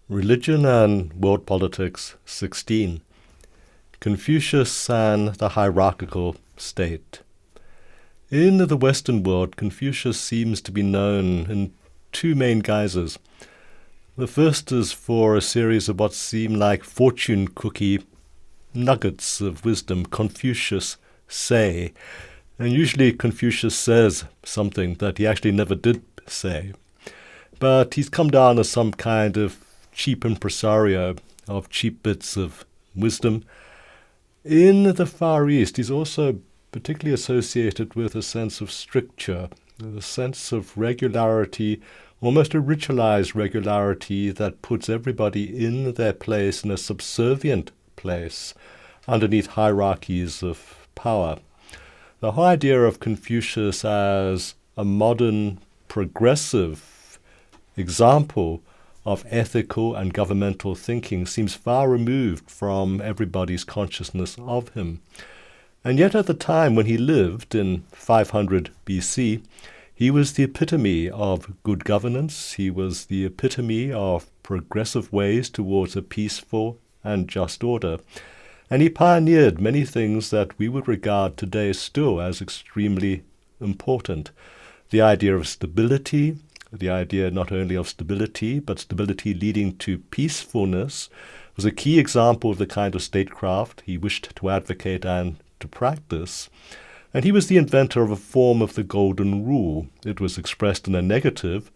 Religion and World Politics 16. Confucius and the Hierarchical State. In the Western world, Confucius seems to be known in two main guises. The first is for a series of what seem like fortune cookie nuggets of wisdom, Confucius say. And usually Confucius says something that he actually never did say. But he's come down as some kind of cheap impresario of cheap bits of wisdom. In the Far East, he's also particularly associated with a sense of stricture, a sense of regularity, almost a ritualized regularity that puts everybody in their place, in a subservient place, underneath hierarchies of power. The whole idea of Confucius as a modern progressive example of ethical and governmental thinking seems far removed from everybody's consciousness of him. And yet at the time when he lived in 500 BC, he was the epitome of good governance. He was the epitome of progressive ways towards a peaceful and just order. And he pioneered many things that we would regard today still as extremely important. The idea of stability, the idea not only of stability, but stability leading to peacefulness, was a key example of the kind of statecraft he wished to advocate and to practice. And he was the inventor of a form of the golden rule. It was expressed in a negative: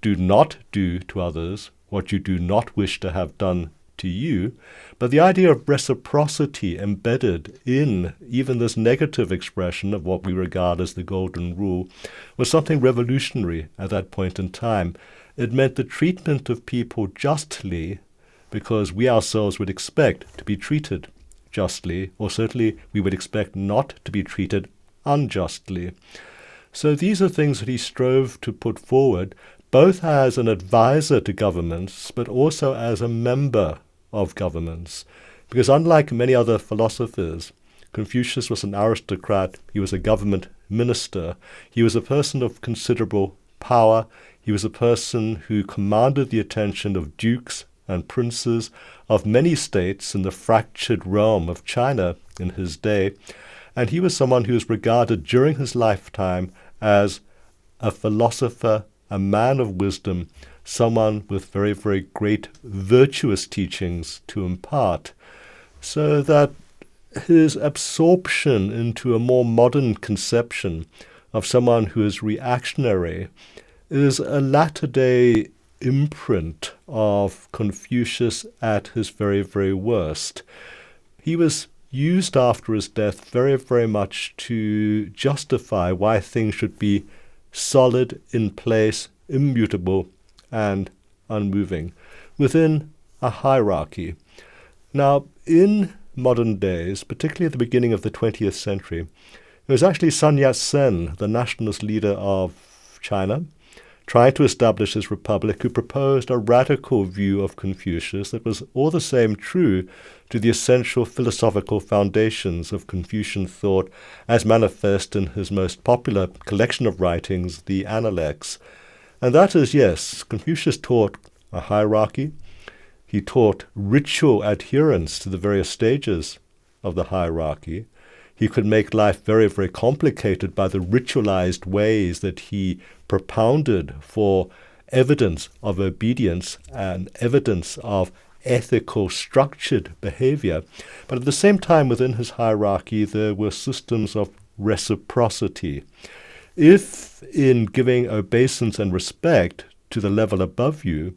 do not do to others what you do not wish to have done to you. But the idea of reciprocity embedded in even this negative expression of what we regard as the golden rule was something revolutionary at that point in time. It meant the treatment of people justly, because we ourselves would expect to be treated justly, or certainly we would expect not to be treated unjustly. So these are things that he strove to put forward, both as an advisor to governments, but also as a member of governments. Because unlike many other philosophers, Confucius was an aristocrat, he was a government minister, he was a person of considerable power, he was a person who commanded the attention of dukes and princes of many states in the fractured realm of China in his day, and he was someone who was regarded during his lifetime as a philosopher, a man of wisdom, someone with very, very great virtuous teachings to impart, so that his absorption into a more modern conception of someone who is reactionary is a latter-day imprint of Confucius at his very, very worst. He was used after his death very, very much to justify why things should be solid, in place, immutable, and unmoving within a hierarchy. Now, in modern days, particularly at the beginning of the 20th century, it was actually Sun Yat-sen, the nationalist leader of China, trying to establish his republic, who proposed a radical view of Confucius that was all the same true to the essential philosophical foundations of Confucian thought as manifest in his most popular collection of writings, the Analects. And that is, yes, Confucius taught a hierarchy. He taught ritual adherence to the various stages of the hierarchy. He could make life very, very complicated by the ritualized ways that he propounded for evidence of obedience and evidence of ethical, structured behavior. But at the same time, within his hierarchy, there were systems of reciprocity. If in giving obeisance and respect to the level above you,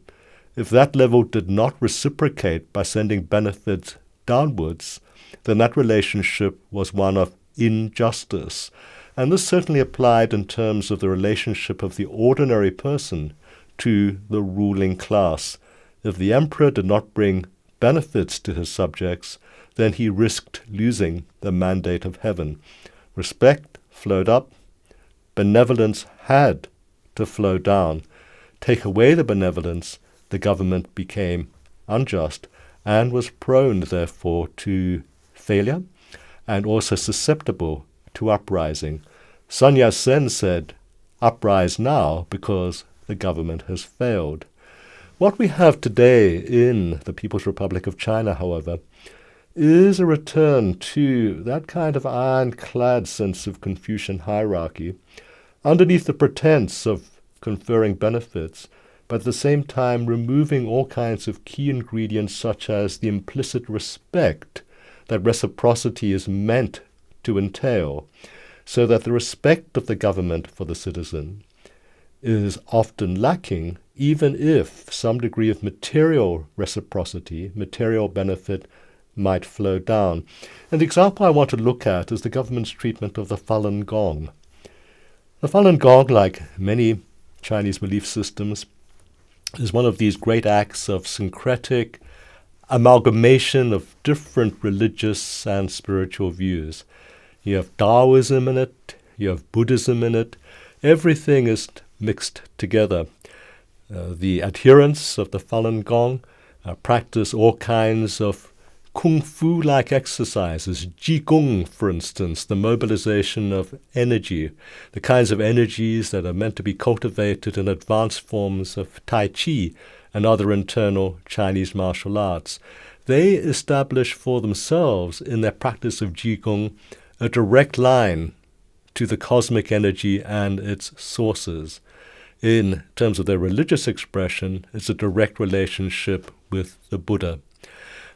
if that level did not reciprocate by sending benefits downwards, then that relationship was one of injustice. And this certainly applied in terms of the relationship of the ordinary person to the ruling class. If the emperor did not bring benefits to his subjects, then he risked losing the mandate of heaven. Respect flowed up. Benevolence had to flow down. Take away the benevolence, the government became unjust and was prone, therefore, to failure and also susceptible to uprising. Sun Yat-sen said, "Uprise now because the government has failed." What we have today in the People's Republic of China, however, is a return to that kind of ironclad sense of Confucian hierarchy, underneath the pretense of conferring benefits, but at the same time removing all kinds of key ingredients such as the implicit respect that reciprocity is meant to entail, so that the respect of the government for the citizen is often lacking, even if some degree of material reciprocity, material benefit, might flow down. And the example I want to look at is the government's treatment of the Falun Gong. The Falun Gong, like many Chinese belief systems, is one of these great acts of syncretic amalgamation of different religious and spiritual views. You have Taoism in it, you have Buddhism in it, everything is mixed together. The adherents of the Falun Gong practice all kinds of kung fu-like exercises, Qigong, for instance, the mobilization of energy, the kinds of energies that are meant to be cultivated in advanced forms of Tai Chi and other internal Chinese martial arts. They establish for themselves in their practice of Qigong a direct line to the cosmic energy and its sources. In terms of their religious expression, it's a direct relationship with the Buddha.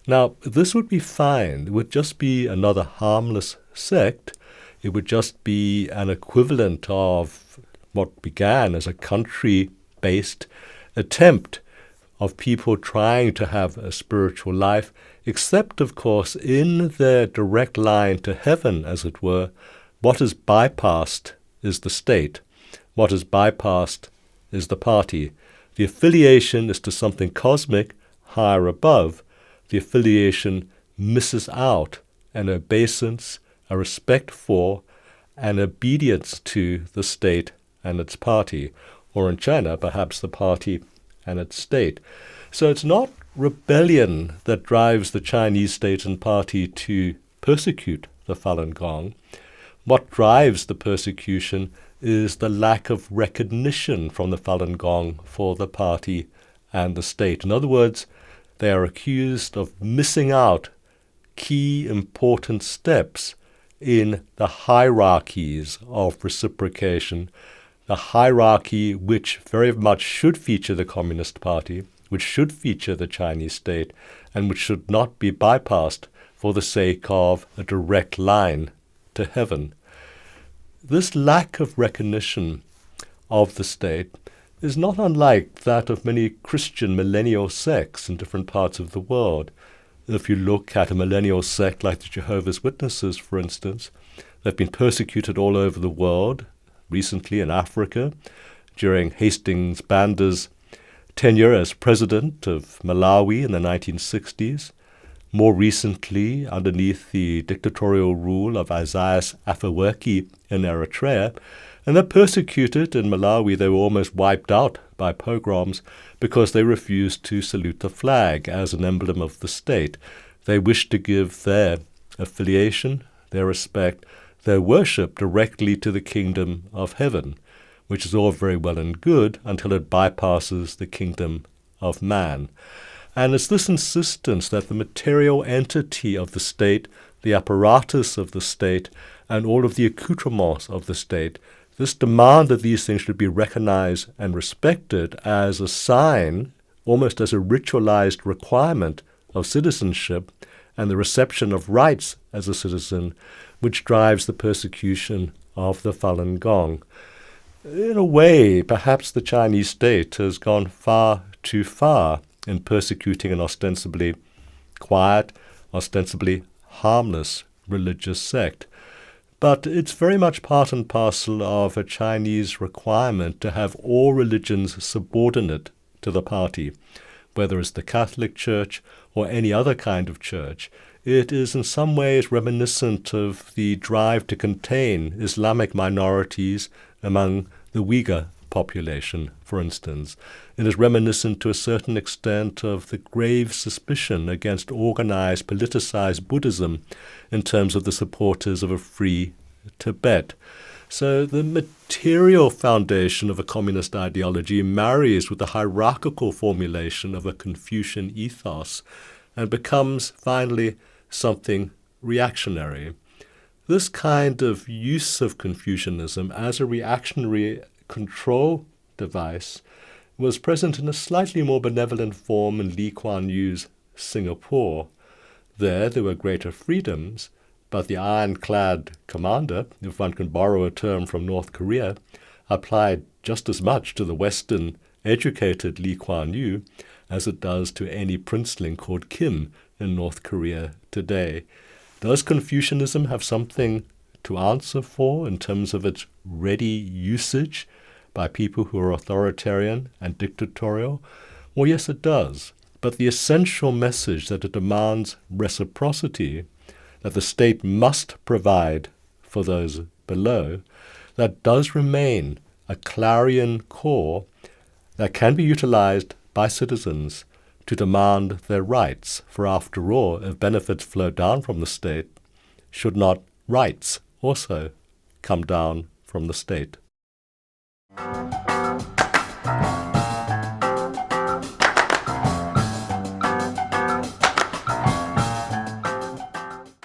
Now, this would be fine. It would just be another harmless sect. It would just be an equivalent of what began as a country-based attempt of people trying to have a spiritual life, except, of course, in their direct line to heaven, as it were, what is bypassed is the state. What is bypassed is the party. The affiliation is to something cosmic, higher above. The affiliation misses out an obeisance, a respect for, and obedience to the state and its party, or in China, perhaps the party and its state. So it's not rebellion that drives the Chinese state and party to persecute the Falun Gong. What drives the persecution is the lack of recognition from the Falun Gong for the party and the state. In other words, they are accused of missing out key important steps in the hierarchies of reciprocation, the hierarchy which very much should feature the Communist Party, which should feature the Chinese state, and which should not be bypassed for the sake of a direct line to heaven. This lack of recognition of the state is not unlike that of many Christian millennial sects in different parts of the world. If you look at a millennial sect like the Jehovah's Witnesses, for instance, they've been persecuted all over the world, recently in Africa, during Hastings Banda's tenure as president of Malawi in the 1960s, more recently underneath the dictatorial rule of Isaias Afewerki in Eritrea, and they're persecuted in Malawi. They were almost wiped out by pogroms because they refused to salute the flag as an emblem of the state. They wished to give their affiliation, their respect, their worship directly to the kingdom of heaven, which is all very well and good until it bypasses the kingdom of man. And it's this insistence that the material entity of the state, the apparatus of the state, and all of the accoutrements of the state, this demand that these things should be recognized and respected as a sign, almost as a ritualized requirement of citizenship and the reception of rights as a citizen, which drives the persecution of the Falun Gong. In a way, perhaps the Chinese state has gone far too far in persecuting an ostensibly quiet, ostensibly harmless religious sect. But it's very much part and parcel of a Chinese requirement to have all religions subordinate to the party, whether it's the Catholic Church or any other kind of church. It is in some ways reminiscent of the drive to contain Islamic minorities among the Uyghur population, for instance. It is reminiscent to a certain extent of the grave suspicion against organized, politicized Buddhism in terms of the supporters of a free Tibet. So the material foundation of a communist ideology marries with the hierarchical formulation of a Confucian ethos and becomes finally something reactionary. This kind of use of Confucianism as a reactionary control device was present in a slightly more benevolent form in Lee Kuan Yew's Singapore. There were greater freedoms, but the ironclad commander, if one can borrow a term from North Korea, applied just as much to the Western educated Lee Kuan Yew as it does to any princeling called Kim in North Korea today. Does Confucianism have something to answer for in terms of its ready usage by people who are authoritarian and dictatorial? Well, yes, it does. But the essential message that it demands reciprocity, that the state must provide for those below, that does remain a clarion call that can be utilized by citizens to demand their rights. For after all, if benefits flow down from the state, should not rights also come down from the state?